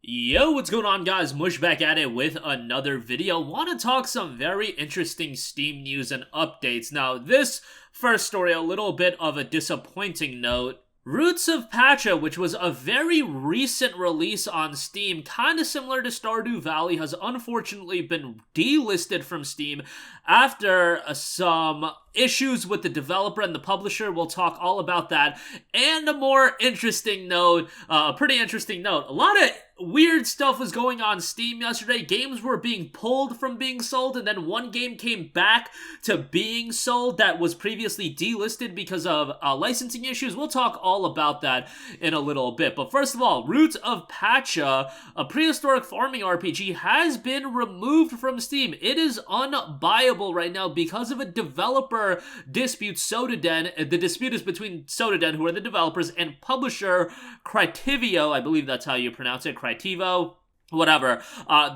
Yo, what's going on, guys? Mush back at it with another video. Want to talk some very interesting Steam news and updates. Now, this first story, a little bit of a disappointing note. Roots of Pacha, which was a very recent release on Steam, kind of similar to Stardew Valley, has unfortunately been delisted from Steam after some issues with the developer and the publisher. We'll talk all about that. And a more interesting note, a pretty interesting note. A lot of weird stuff was going on Steam yesterday. Games were being pulled from being sold, and then one game came back to being sold that was previously delisted because of licensing issues. We'll talk all about that in a little bit. But first of all, Roots of Pacha, a prehistoric farming RPG, has been removed from Steam. It is unbuyable right now because of a developer dispute. Sodaden. The dispute is between Sodaden, who are the developers, and publisher Critibo. I believe that's how you pronounce it. Critibo. Whatever.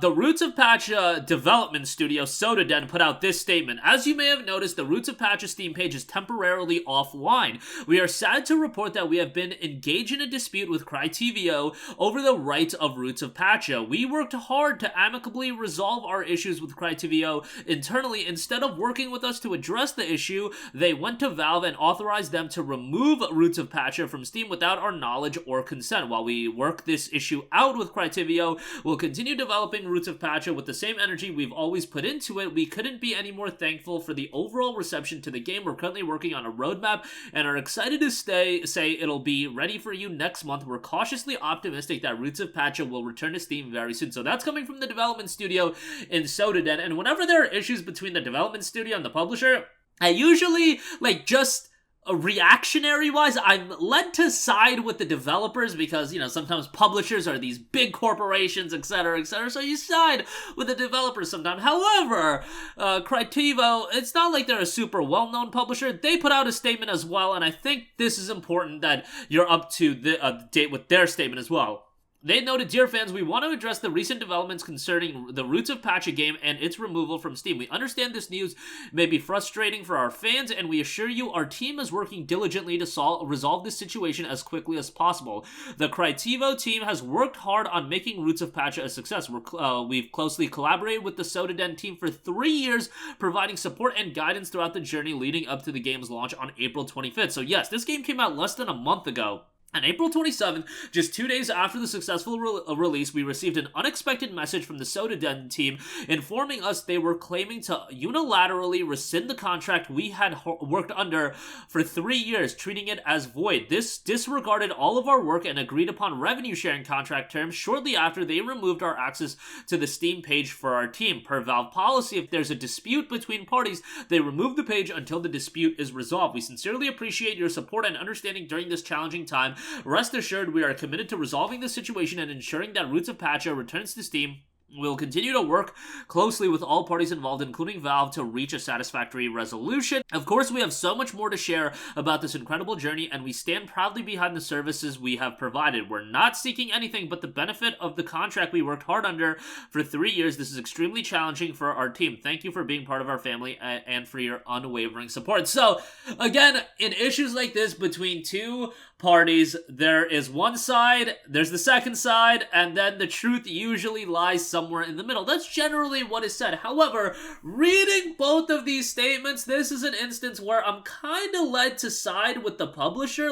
The Roots of Pacha development studio, Sodaden, put out this statement. As you may have noticed, the Roots of Pacha Steam page is temporarily offline. We are sad to report that we have been engaged in a dispute with Critibo over the rights of Roots of Pacha. We worked hard to amicably resolve our issues with Critibo internally. Instead of working with us to address the issue, they went to Valve and authorized them to remove Roots of Pacha from Steam without our knowledge or consent. While we work this issue out with Critibo, we'll continue developing Roots of Pacha with the same energy we've always put into it. We couldn't be any more thankful for the overall reception to the game. We're currently working on a roadmap and are excited to say it'll be ready for you next month. We're cautiously optimistic that Roots of Pacha will return to Steam very soon. So that's coming from the development studio in Sodaden. And whenever there are issues between the development studio and the publisher, I usually, just reactionary-wise, I'm led to side with the developers because, sometimes publishers are these big corporations, etc., so you side with the developers sometimes. However, Critibo, it's not like they're a super well-known publisher. They put out a statement as well, and I think this is important that you're up to the date with their statement as well. They noted, "Dear fans, we want to address the recent developments concerning the Roots of Pacha game and its removal from Steam. We understand this news may be frustrating for our fans, and we assure you our team is working diligently to resolve this situation as quickly as possible. The Critibo team has worked hard on making Roots of Pacha a success. We've closely collaborated with the Sodaden team for 3 years, providing support and guidance throughout the journey leading up to the game's launch on April 25th. So yes, this game came out less than a month ago. On April 27th, just 2 days after the successful release, we received an unexpected message from the Sodaden team informing us they were claiming to unilaterally rescind the contract we had worked under for 3 years, treating it as void. This disregarded all of our work and agreed upon revenue-sharing contract terms shortly after they removed our access to the Steam page for our team. Per Valve policy, if there's a dispute between parties, they remove the page until the dispute is resolved. We sincerely appreciate your support and understanding during this challenging time. Rest assured, we are committed to resolving the situation and ensuring that Roots of Pacha returns to Steam. We'll continue to work closely with all parties involved, including Valve, to reach a satisfactory resolution. Of course, we have so much more to share about this incredible journey, and we stand proudly behind the services we have provided. We're not seeking anything but the benefit of the contract we worked hard under for 3 years. This is extremely challenging for our team. Thank you for being part of our family and for your unwavering support." So, again, in issues like this between two parties, there is one side, there's the second side, and then the truth usually lies somewhere in the middle. That's generally what is said. However, reading both of these statements, this is an instance where I'm kind of led to side with the publisher.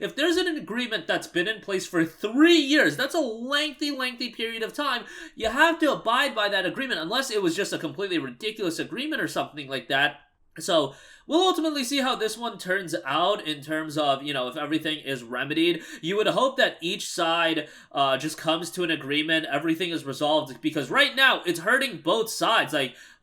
If there's an agreement that's been in place for 3 years, that's a lengthy period of time. You have to abide by that agreement, unless it was just a completely ridiculous agreement or something like that. So, we'll ultimately see how this one turns out in terms of, if everything is remedied. You would hope that each side just comes to an agreement, everything is resolved, because right now, it's hurting both sides.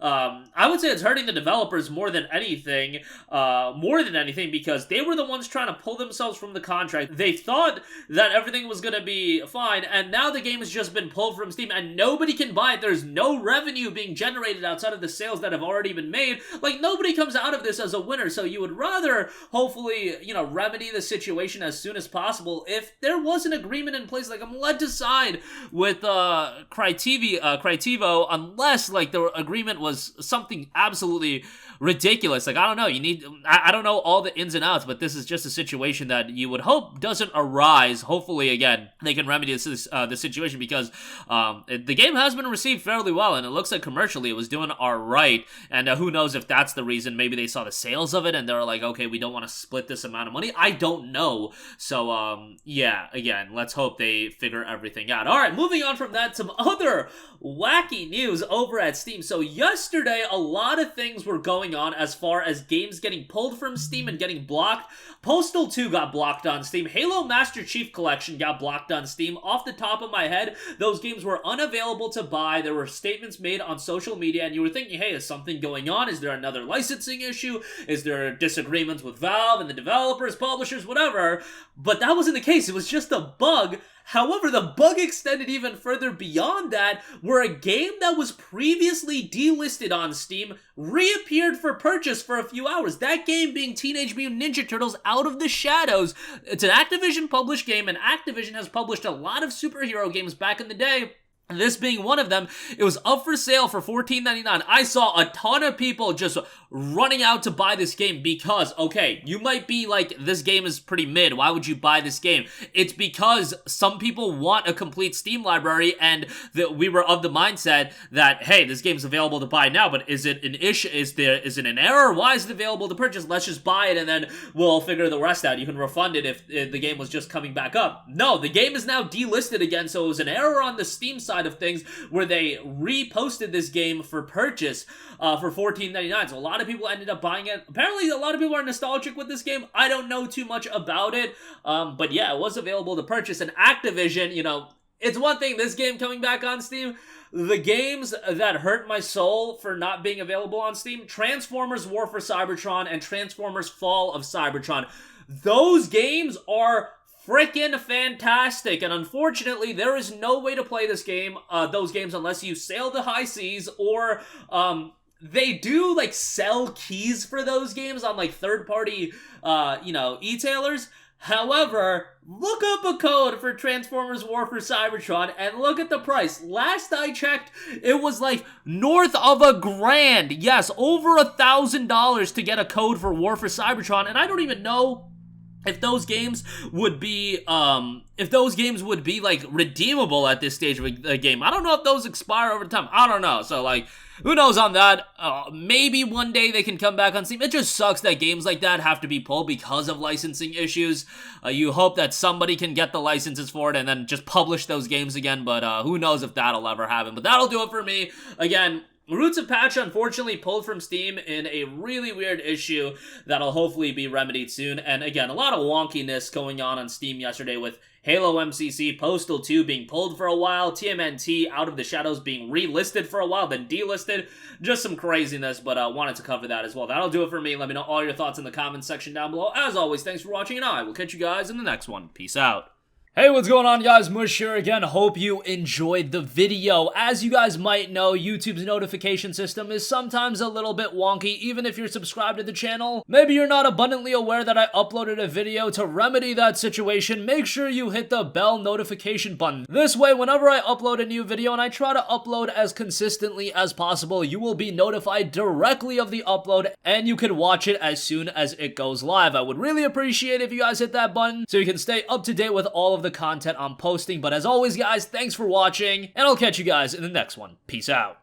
I would say it's hurting the developers more than anything, because they were the ones trying to pull themselves from the contract. They thought that everything was going to be fine, and now the game has just been pulled from Steam, and nobody can buy it. There's no revenue being generated outside of the sales that have already been made. Nobody comes out of this as as a winner. So you would rather hopefully, remedy the situation as soon as possible. If there was an agreement in place, like I'm led to side with Critibo, unless like the agreement was something absolutely ridiculous. Like, I don't know, I don't know all the ins and outs, but this is just a situation that you would hope doesn't arise. Hopefully, again, they can remedy the situation, because the game has been received fairly well, and it looks like commercially it was doing alright, and who knows if that's the reason. Maybe they saw the sales of it, and they're like, okay, we don't want to split this amount of money. I don't know. So, yeah, again, let's hope they figure everything out. Alright, moving on from that, some other wacky news over at Steam. So yesterday, a lot of things were going on as far as games getting pulled from Steam and getting blocked. Postal 2 got blocked on Steam. Halo Master Chief Collection got blocked on Steam. Off the top of my head, those games were unavailable to buy. There were statements made on social media, and you were thinking, hey, is something going on? Is there another licensing issue? Is there disagreements with Valve and the developers, publishers, whatever? But that wasn't the case. It was just a bug. However, the bug extended even further beyond that, where a game that was previously delisted on Steam reappeared for purchase for a few hours. That game being Teenage Mutant Ninja Turtles Out of the Shadows. It's an Activision published game, and Activision has published a lot of superhero games back in the day. This being one of them. It was up for sale for $14.99. I saw a ton of people just running out to buy this game because, okay, you might be like, this game is pretty mid, why would you buy this game? It's because some people want a complete Steam library, and we were of the mindset that, hey, this game's available to buy now, but is it an issue? Is it an error? Why is it available to purchase? Let's just buy it and then we'll figure the rest out. You can refund it if the game was just coming back up. No, the game is now delisted again, so it was an error on the Steam side of things where they reposted this game for purchase for $14.99. So a lot of people ended up buying it. Apparently, a lot of people are nostalgic with this game. I don't know too much about it, but yeah, it was available to purchase. And Activision, it's one thing, this game coming back on Steam. The games that hurt my soul for not being available on Steam, Transformers War for Cybertron and Transformers Fall of Cybertron. Those games are freaking fantastic, and unfortunately, there is no way to play those games unless you sail the high seas, or, they do, like, sell keys for those games on, like, third-party, e-tailers. However, look up a code for Transformers War for Cybertron and look at the price. Last I checked, it was like north of $1,000. Yes, over $1,000 to get a code for War for Cybertron, and I don't even know if those games would be, like, redeemable at this stage of a game. I don't know if those expire over time. I don't know. So, like, who knows on that? Maybe one day they can come back on Steam. It just sucks that games like that have to be pulled because of licensing issues. You hope that somebody can get the licenses for it and then just publish those games again, but who knows if that'll ever happen. But that'll do it for me. Again, Roots of Pacha unfortunately pulled from Steam in a really weird issue that'll hopefully be remedied soon. And again, a lot of wonkiness going on Steam yesterday with Halo MCC, Postal 2 being pulled for a while, TMNT Out of the Shadows being relisted for a while, then delisted. Just some craziness, but wanted to cover that as well. That'll do it for me. Let me know all your thoughts in the comments section down below. As always, thanks for watching, and I will catch you guys in the next one. Peace out. Hey, what's going on, guys? Mush here again. Hope you enjoyed the video. As you guys might know, YouTube's notification system is sometimes a little bit wonky, even if you're subscribed to the channel. Maybe you're not abundantly aware that I uploaded a video. To remedy that situation, make sure you hit the bell notification button. This way, whenever I upload a new video, and I try to upload as consistently as possible, you will be notified directly of the upload, and you can watch it as soon as it goes live. I would really appreciate if you guys hit that button so you can stay up to date with all of the content I'm posting. But as always, guys, thanks for watching, and I'll catch you guys in the next one. Peace out.